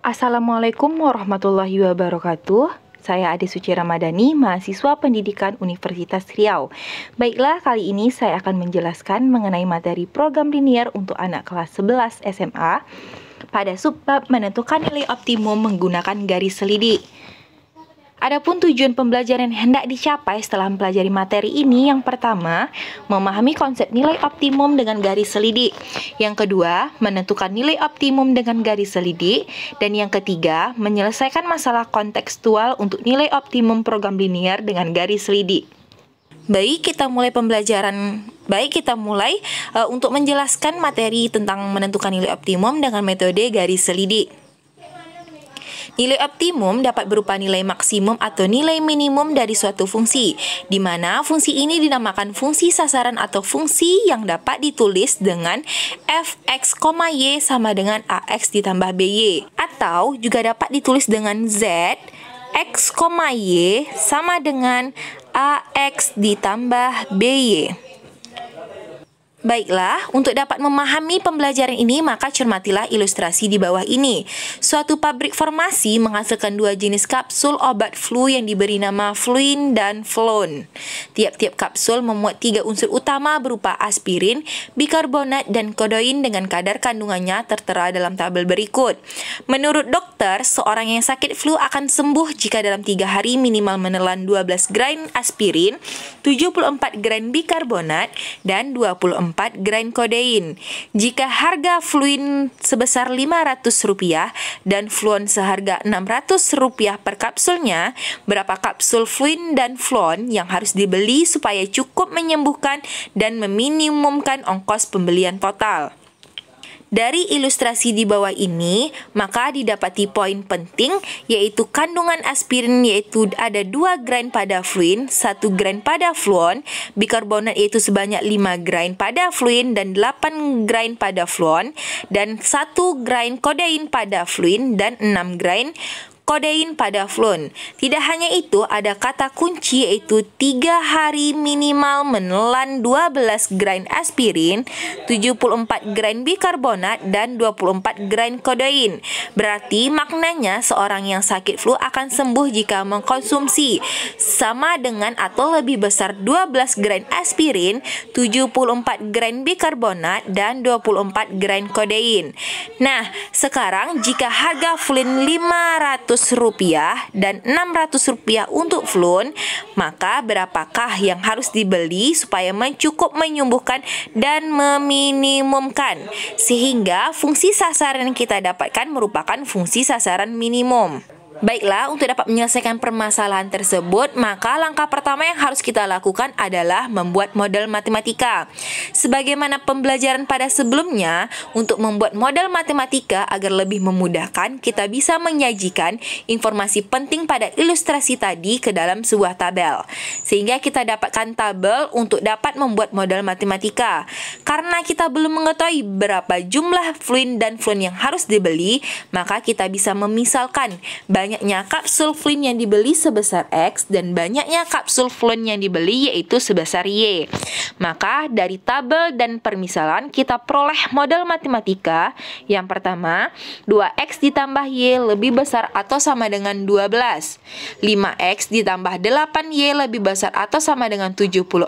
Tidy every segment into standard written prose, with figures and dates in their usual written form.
Assalamualaikum warahmatullahi wabarakatuh. Saya Ade Suci Ramadhani, mahasiswa pendidikan Universitas Riau. Baiklah, kali ini saya akan menjelaskan mengenai materi program linier untuk anak kelas 11 SMA pada subbab menentukan nilai optimum menggunakan garis selidik. Adapun tujuan pembelajaran yang hendak dicapai setelah mempelajari materi ini, yang pertama, memahami konsep nilai optimum dengan garis selidik. Yang kedua, menentukan nilai optimum dengan garis selidik. Dan yang ketiga, menyelesaikan masalah kontekstual untuk nilai optimum program linier dengan garis selidik. Baik, kita mulai untuk menjelaskan materi tentang menentukan nilai optimum dengan metode garis selidik. Nilai optimum dapat berupa nilai maksimum atau nilai minimum dari suatu fungsi, di mana fungsi ini dinamakan fungsi sasaran atau fungsi yang dapat ditulis dengan fx, y sama dengan ax ditambah by, atau juga dapat ditulis dengan z, x, y sama dengan ax ditambah by. Baiklah, untuk dapat memahami pembelajaran ini, maka cermatilah ilustrasi di bawah ini. Suatu pabrik farmasi menghasilkan dua jenis kapsul obat flu yang diberi nama fluin dan flon. Tiap-tiap kapsul memuat 3 unsur utama berupa aspirin, bikarbonat, dan kodein dengan kadar kandungannya tertera dalam tabel berikut. Menurut dokter, seorang yang sakit flu akan sembuh jika dalam 3 hari minimal menelan 12 grain aspirin, 74 grain bikarbonat, dan 24 grain kodein. Jika harga fluin sebesar Rp500 dan fluon seharga Rp600 per kapsulnya, berapa kapsul fluin dan fluon yang harus dibeli supaya cukup menyembuhkan dan meminimumkan ongkos pembelian total? Dari ilustrasi di bawah ini, maka didapati poin penting, yaitu kandungan aspirin yaitu ada 2 grain pada fluin, 1 grain pada fluon, bikarbonat yaitu sebanyak 5 grain pada fluin dan 8 grain pada fluon, dan 1 grain kodein pada fluin dan 6 grain kodein pada fluon. Tidak hanya itu, ada kata kunci yaitu 3 hari minimal menelan 12 grain aspirin, 74 grain bikarbonat, dan 24 grain kodein. Berarti maknanya seorang yang sakit flu akan sembuh jika mengkonsumsi sama dengan atau lebih besar 12 grain aspirin, 74 grain bikarbonat, dan 24 grain kodein. Nah, sekarang jika harga fluin Rp500 dan Rp600 untuk fluon, maka berapakah yang harus dibeli supaya mencukup menyembuhkan dan meminimumkan, sehingga fungsi sasaran yang kita dapatkan merupakan fungsi sasaran minimum. Baiklah, untuk dapat menyelesaikan permasalahan tersebut, maka langkah pertama yang harus kita lakukan adalah membuat model matematika. Sebagaimana pembelajaran pada sebelumnya, untuk membuat model matematika agar lebih memudahkan, kita bisa menyajikan informasi penting pada ilustrasi tadi ke dalam sebuah tabel. Sehingga kita dapatkan tabel untuk dapat membuat model matematika. Karena kita belum mengetahui berapa jumlah fluin dan fluon yang harus dibeli, maka kita bisa memisalkan banyaknya kapsul fluin yang dibeli sebesar X dan banyaknya kapsul fluon yang dibeli yaitu sebesar Y. Maka dari tabel dan permisalan kita peroleh model matematika. Yang pertama, 2X ditambah Y lebih besar atau sama dengan 12. 5X ditambah 8Y lebih besar atau sama dengan 74.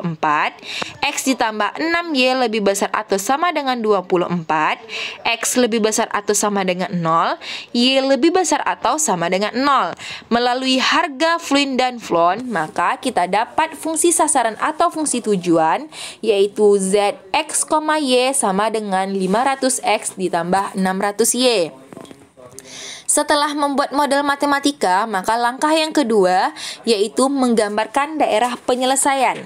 X ditambah 6Y lebih besar atau sama dengan 24. X lebih besar atau sama dengan 0. Y lebih besar atau sama dengan 0. Melalui harga fluin dan fluon, maka kita dapat fungsi sasaran atau fungsi tujuan, yaitu Zx, Y sama dengan 500X ditambah 600Y. Setelah membuat model matematika, maka langkah yang kedua yaitu menggambarkan daerah penyelesaian.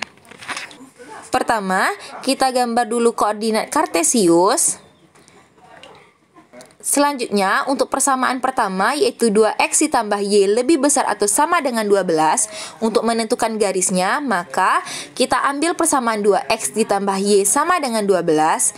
Pertama, kita gambar dulu koordinat kartesius. Selanjutnya, untuk persamaan pertama yaitu 2X ditambah Y lebih besar atau sama dengan 12. Untuk menentukan garisnya, maka kita ambil persamaan 2X ditambah Y sama dengan 12.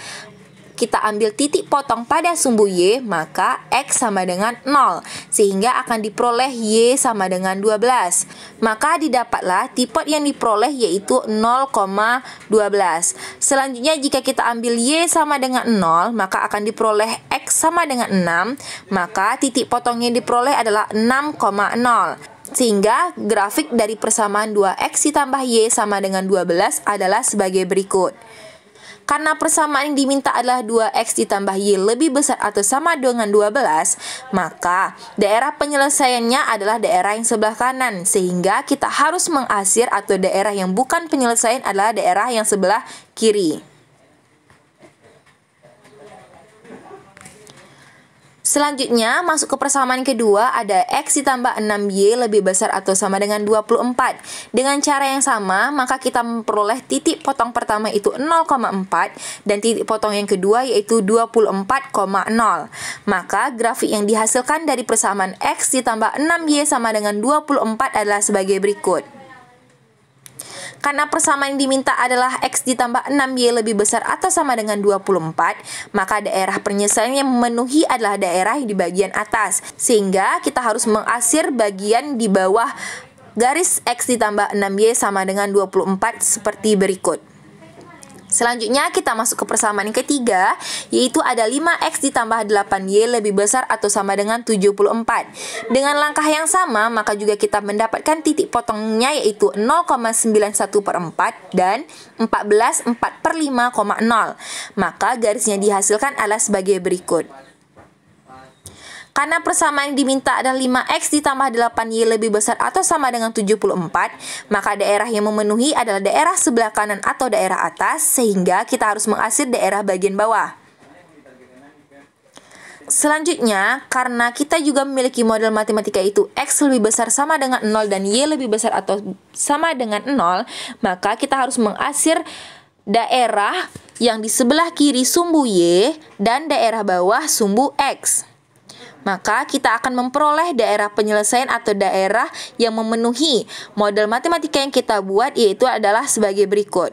kita ambil titik potong pada sumbu Y, maka X sama dengan 0, sehingga akan diperoleh Y sama dengan 12. Maka didapatlah tipot yang diperoleh yaitu 0,12. Selanjutnya jika kita ambil Y sama dengan 0, maka akan diperoleh X sama dengan 6, maka titik potong yang diperoleh adalah 6,0. Sehingga grafik dari persamaan 2X ditambah Y sama dengan 12 adalah sebagai berikut. Karena persamaan yang diminta adalah 2X ditambah Y lebih besar atau sama dengan 12, maka daerah penyelesaiannya adalah daerah yang sebelah kanan, sehingga kita harus mengasir atau daerah yang bukan penyelesaian adalah daerah yang sebelah kiri. Selanjutnya, masuk ke persamaan kedua, ada X ditambah 6Y lebih besar atau sama dengan 24. Dengan cara yang sama, maka kita memperoleh titik potong pertama itu 0,4 dan titik potong yang kedua yaitu 24,0. Maka grafik yang dihasilkan dari persamaan X ditambah 6Y sama dengan 24 adalah sebagai berikut. Karena persamaan yang diminta adalah X ditambah 6Y lebih besar atau sama dengan 24, maka daerah penyelesaian yang memenuhi adalah daerah di bagian atas. Sehingga kita harus mengasir bagian di bawah garis X ditambah 6Y sama dengan 24 seperti berikut. Selanjutnya kita masuk ke persamaan yang ketiga, yaitu ada 5X ditambah 8Y lebih besar atau sama dengan 74. Dengan langkah yang sama, maka juga kita mendapatkan titik potongnya yaitu 0,91/4 dan 14/4/5,0. Maka garisnya dihasilkan adalah sebagai berikut. Karena persamaan yang diminta adalah 5X ditambah 8Y lebih besar atau sama dengan 74, maka daerah yang memenuhi adalah daerah sebelah kanan atau daerah atas, sehingga kita harus mengasir daerah bagian bawah. Selanjutnya, karena kita juga memiliki model matematika itu X lebih besar sama dengan 0 dan Y lebih besar atau sama dengan 0, maka kita harus mengasir daerah yang di sebelah kiri sumbu Y dan daerah bawah sumbu X. Maka kita akan memperoleh daerah penyelesaian atau daerah yang memenuhi model matematika yang kita buat, yaitu adalah sebagai berikut.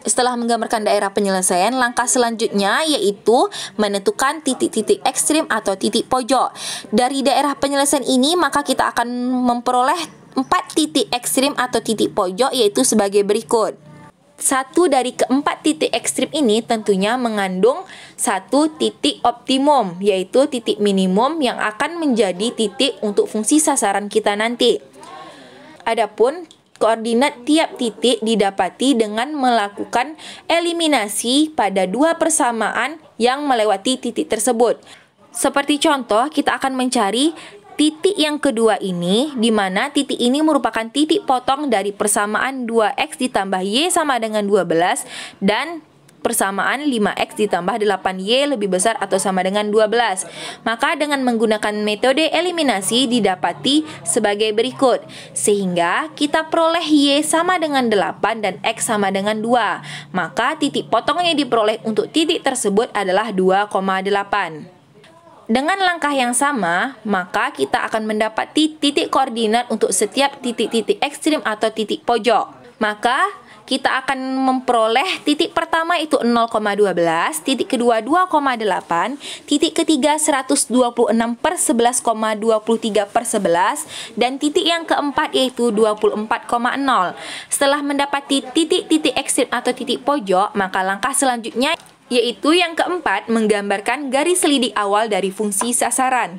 Setelah menggambarkan daerah penyelesaian, langkah selanjutnya yaitu menentukan titik-titik ekstrim atau titik pojok. Dari daerah penyelesaian ini, maka kita akan memperoleh 4 titik ekstrim atau titik pojok, yaitu sebagai berikut. Satu dari keempat titik ekstrim ini tentunya mengandung satu titik optimum, yaitu titik minimum yang akan menjadi titik untuk fungsi sasaran kita nanti. Adapun koordinat tiap titik didapati dengan melakukan eliminasi pada dua persamaan yang melewati titik tersebut. Seperti contoh, kita akan mencari titik yang kedua ini, di mana titik ini merupakan titik potong dari persamaan 2X ditambah Y sama dengan 12 dan persamaan 5X ditambah 8Y lebih besar atau sama dengan 12. Maka dengan menggunakan metode eliminasi didapati sebagai berikut. Sehingga kita peroleh Y sama dengan 8 dan X sama dengan 2. Maka titik potong yang diperoleh untuk titik tersebut adalah 2,8. Dengan langkah yang sama, maka kita akan mendapati titik koordinat untuk setiap titik-titik ekstrim atau titik pojok. Maka kita akan memperoleh titik pertama itu 0,12, titik kedua 2,8, titik ketiga 126/11,23/11, dan titik yang keempat yaitu 24,0. Setelah mendapati titik-titik ekstrim atau titik pojok, maka langkah selanjutnya yaitu yang keempat, menggambarkan garis selidik awal dari fungsi sasaran.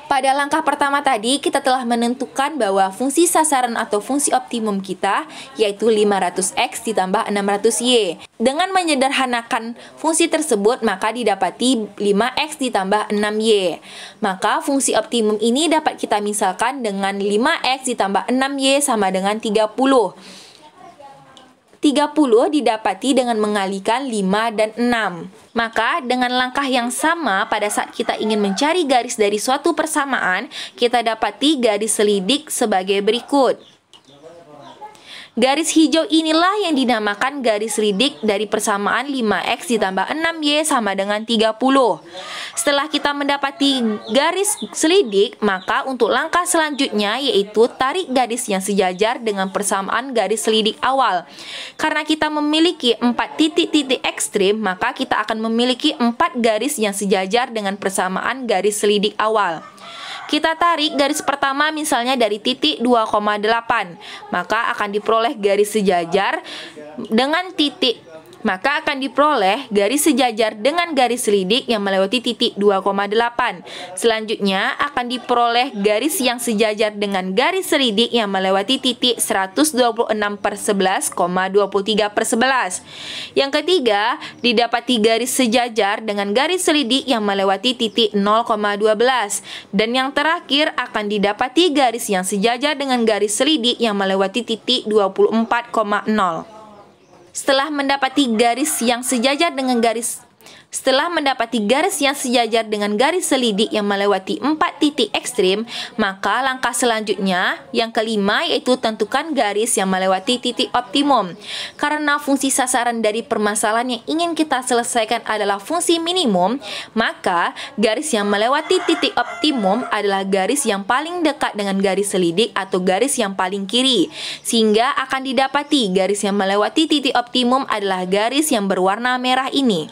Pada langkah pertama tadi, kita telah menentukan bahwa fungsi sasaran atau fungsi optimum kita yaitu 500X ditambah 600Y. Dengan menyederhanakan fungsi tersebut, maka didapati 5X ditambah 6Y. Maka fungsi optimum ini dapat kita misalkan dengan 5X ditambah 6Y sama dengan 30. 30 didapati dengan mengalihkan 5 dan 6. Maka dengan langkah yang sama pada saat kita ingin mencari garis dari suatu persamaan, kita dapati garis selidik sebagai berikut. Garis hijau inilah yang dinamakan garis selidik dari persamaan 5x ditambah 6y sama dengan 30. Setelah kita mendapati garis selidik, maka untuk langkah selanjutnya yaitu tarik garis yang sejajar dengan persamaan garis selidik awal. Karena kita memiliki 4 titik-titik ekstrim, maka kita akan memiliki 4 garis yang sejajar dengan persamaan garis selidik awal. Kita tarik garis pertama misalnya dari titik 2,8, maka akan diperoleh garis sejajar dengan titik. Maka akan diperoleh garis sejajar dengan garis selidik yang melewati titik 2,8. Selanjutnya akan diperoleh garis yang sejajar dengan garis selidik yang melewati titik 126/11,23/11. Yang ketiga, didapati garis sejajar dengan garis selidik yang melewati titik 0,12. Dan yang terakhir akan didapati garis yang sejajar dengan garis selidik yang melewati titik 24,0. Setelah mendapati garis yang sejajar dengan garis selidik yang melewati 4 titik ekstrim, maka langkah selanjutnya yang kelima yaitu tentukan garis yang melewati titik optimum. Karena fungsi sasaran dari permasalahan yang ingin kita selesaikan adalah fungsi minimum, maka garis yang melewati titik optimum adalah garis yang paling dekat dengan garis selidik atau garis yang paling kiri. Sehingga akan didapati garis yang melewati titik optimum adalah garis yang berwarna merah ini.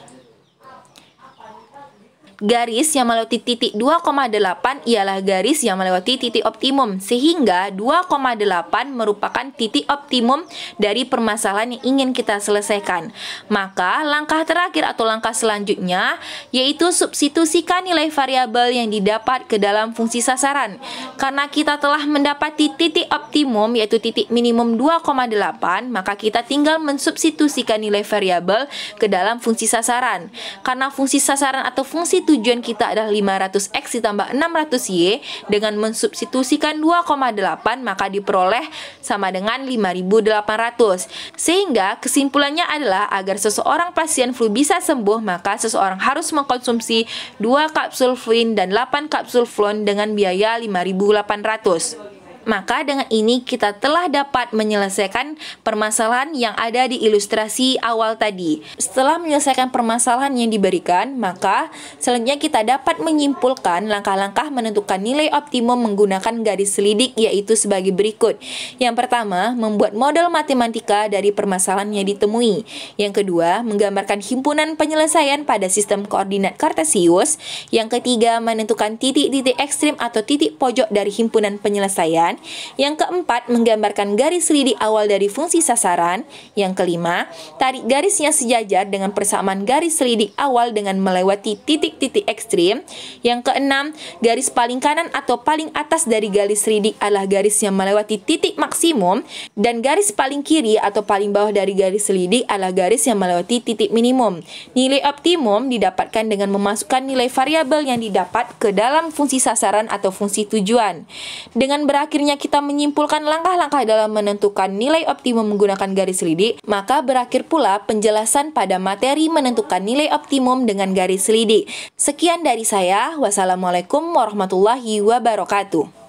Garis yang melewati titik 2,8 ialah garis yang melewati titik optimum, sehingga 2,8 merupakan titik optimum dari permasalahan yang ingin kita selesaikan. Maka langkah terakhir atau langkah selanjutnya yaitu substitusikan nilai variabel yang didapat ke dalam fungsi sasaran. Karena kita telah mendapati titik optimum yaitu titik minimum 2,8, maka kita tinggal mensubstitusikan nilai variabel ke dalam fungsi sasaran. Karena fungsi sasaran atau fungsi tujuan kita adalah 500x ditambah 600y, dengan mensubstitusikan 2,8 maka diperoleh sama dengan 5.800. Sehingga kesimpulannya adalah agar seseorang pasien flu bisa sembuh, maka seseorang harus mengkonsumsi 2 kapsul Fluin dan 8 kapsul Flon dengan biaya 5.800. Maka dengan ini kita telah dapat menyelesaikan permasalahan yang ada di ilustrasi awal tadi. Setelah menyelesaikan permasalahan yang diberikan, maka selanjutnya kita dapat menyimpulkan langkah-langkah menentukan nilai optimum menggunakan garis selidik, yaitu sebagai berikut. Yang pertama, membuat model matematika dari permasalahan yang ditemui. Yang kedua, menggambarkan himpunan penyelesaian pada sistem koordinat kartesius. Yang ketiga, menentukan titik-titik ekstrim atau titik pojok dari himpunan penyelesaian. Yang keempat, menggambarkan garis selidik awal dari fungsi sasaran. Yang kelima, tarik garis yang sejajar dengan persamaan garis selidik awal dengan melewati titik-titik ekstrim. Yang keenam, garis paling kanan atau paling atas dari garis selidik adalah garis yang melewati titik maksimum, dan garis paling kiri atau paling bawah dari garis selidik adalah garis yang melewati titik minimum. Nilai optimum didapatkan dengan memasukkan nilai variabel yang didapat ke dalam fungsi sasaran atau fungsi tujuan. Dengan berakhirnya kita menyimpulkan langkah-langkah dalam menentukan nilai optimum menggunakan garis selidik, maka berakhir pula penjelasan pada materi menentukan nilai optimum dengan garis selidik. Sekian dari saya. Wassalamualaikum warahmatullahi wabarakatuh.